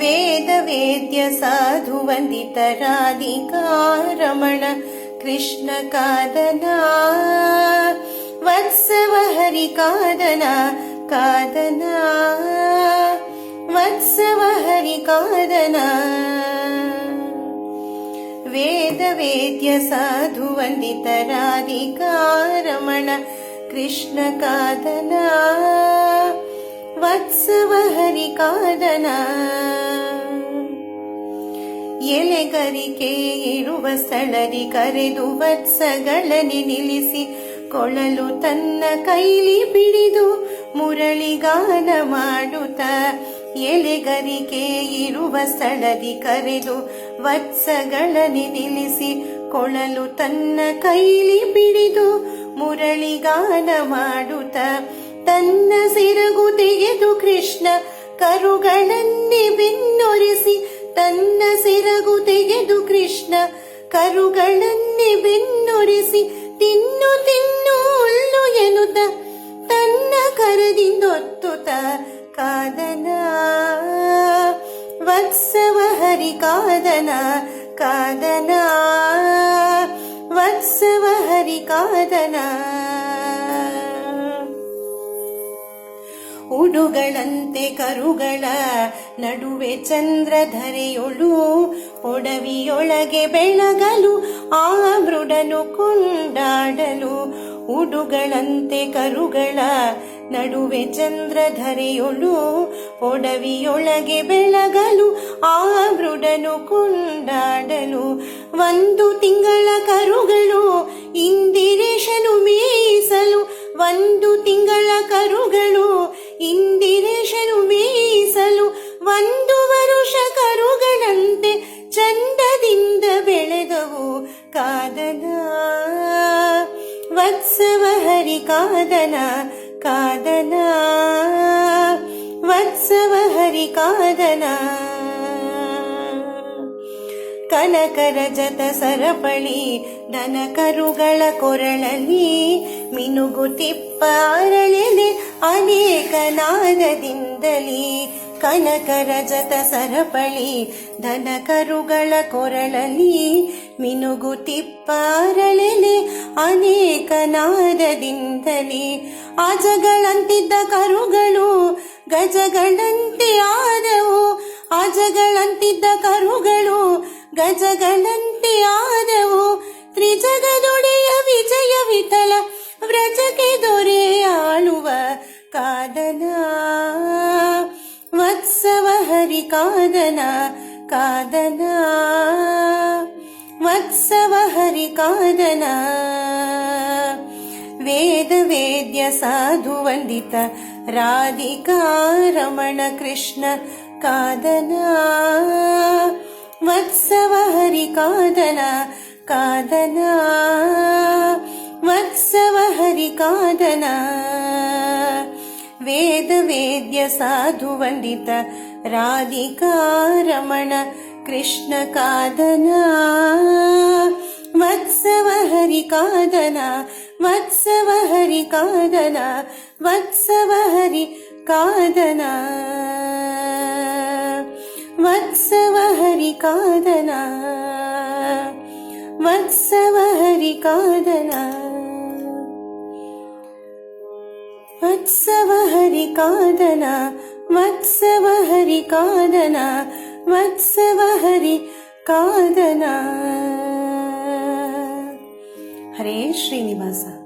ವೇದ ವೇದ್ಯ ಸಾಧು ವಂದಿತ ರಾಧಿಕಾ ರಮಣ ಕೃಷ್ಣ ಕಾದನ ವತ್ಸವ ಹರಿ ಕಾದನ ಕಾದನ ವತ್ಸವ ಹರಿ ಕಾದನ ವೇದ ವೇದ್ಯ ಸಾಧು ವಂದಿತ ರಾಧಿಕಾ ರಮಣ ಕೃಷ್ಣ ಕಾದನ ವತ್ಸವ ಹರಿ ಕಾದನ ಎಲೆಗರಿಕೆ ಇರುವ ಸ್ಥಳದಿ ಕರೆದು ವತ್ಸಗಳನೆ ನಿಲ್ಲಿಸಿ ಕೊಳಲು ತನ್ನ ಕೈಲಿ ಬಿಡಿದು ಮುರಳಿಗಾನ ಮಾಡುತ್ತ ಎಲೆಗರಿಕೆ ಇರುವ ಸ್ಥಳದಿ ಕರೆದು ವತ್ಸಗಳನೆ ನಿಲ್ಲಿಸಿ ಕೊಳಲು ತನ್ನ ಕೈಲಿ ಬಿಡಿದು ಮುರಳಿಗಾನ ಮಾಡುತ್ತ ತನ್ನ ಸಿರಗು ತೆಗೆದು ಕೃಷ್ಣ ಕರುಗಳನ್ನೇ ಬೆನ್ನೊರೆಸಿ ತನ್ನ ಸಿರಗು ತೆಗೆದು ಕೃಷ್ಣ ಕರುಗಳನ್ನೇ ಬೆನ್ನೊರೆಸಿ ತಿನ್ನು ತಿನ್ನು ಹುಲ್ಲು ಎನ್ನುತ್ತ ತನ್ನ ಕರದಿಂದೊತ್ತುತ್ತ ಕಾದನ ವತ್ಸವ ಹರಿ ಕಾದನ ಕಾದನ ವತ್ಸವ ಹರಿ ಕಾದನ ಉಡುಗಳಂತೆ ಕರುಗಳ ನಡುವೆ ಚಂದ್ರಧರೆಯೊಳು ಒಡವಿಯೊಳಗೆ ಬೆಳಗಲು ಆ ಮೃಡನು ಕೊಂಡಾಡಲು ಉಡುಗಳಂತೆ ಕರುಗಳ ನಡುವೆ ಚಂದ್ರಧರೆಯೊಳು ಒಡವಿಯೊಳಗೆ ಬೆಳಗಲು ಆ ಮೃಡನು ಕೊಂಡಾಡಲು ಒಂದು ತಿಂಗಳ ಕರುಗಳು ಇಂದಿರೇಶನು ಮೇಯಿಸಲು ಒಂದು ತಿಂಗಳ ಕರುಗಳು ಇಂದಿರೇಶನು ಮೇಯಿಸಲು ಒಂದು ವರುಷ ಕರುಗಳಂತೆ ಚಂದದಿಂದ ಬೆಳೆದವು ಕಾದನ ವತ್ಸವ ಹರಿ ಕಾದನ ಕಾದನ ವತ್ಸವ ಹರಿ ಕಾದನ ಕನಕರಜತ ಸರಪಳಿ ದನ ಕರುಗಳ ಕೊರಳಲ್ಲಿ ಮಿನುಗುತಿಪ್ಪ ಅರಳೆಲೆ ಅನೇಕ ನಾದದಿಂದಲೇ ಕನಕರಜತ ಸರಪಳಿ ದನ ಕರುಗಳ ಕೊರಳಲ್ಲಿ ಮಿನುಗುತಿಪ್ಪ ಅರಳೆಲೆ ಅನೇಕ ನಾದದಿಂದಲೇ ಅಜಗಳಂತಿದ್ದ ಕರುಗಳು ಗಜಗಳಂತೆ ಆದವು ಅಜಗಳಂತಿದ್ದ ಕರುಗಳು ಗಜಗಳಂತೆ ಆದವು ತ್ರಿಜಗದೊಡೆಯ ವಿಜಯ ವಿಠಲ ವ್ರಜಕ್ಕೆ ದೊರೆ ಆಳುವ ಕಾದನ ವತ್ಸವ ಹರಿ ಕಾದನ ಕಾದನ ವತ್ಸವ ಹರಿ ಕಾದನ ವೇದ ವೇದ್ಯ ಸಾಧು ವಂದಿತ ರಾಧಿಕಾ ರಮಣ ಕೃಷ್ಣ ಕಾದನ ವತ್ಸವ ಹರಿ ಕಾದನ ಕಾದನ ವತ್ಸವ ಹರಿ ಕಾದನ ವೇದ ವೇದ್ಯ ಸಾಧು ವಂದಿತ ರಾಧಿಕಾ ರಮಣ ಕೃಷ್ಣ ಕಾದನ ವತ್ಸವ ಹರಿ ಕಾದನ ವತ್ಸವ ಹರಿ ಕಾದನ ವತ್ಸವ ಹರಿ ಕಾದನ ವತ್ಸವ ಹರಿ ಕಾದನ ವತ್ಸವ ಹರಿ ಕಾದನ ವತ್ಸವ ಹರಿ ಕಾದನ ವತ್ಸವ ಹರಿ ಕಾದನ ವತ್ಸವ ಹರಿ ಕಾದನ ಹರೇ ಶ್ರೀನಿವಾಸ.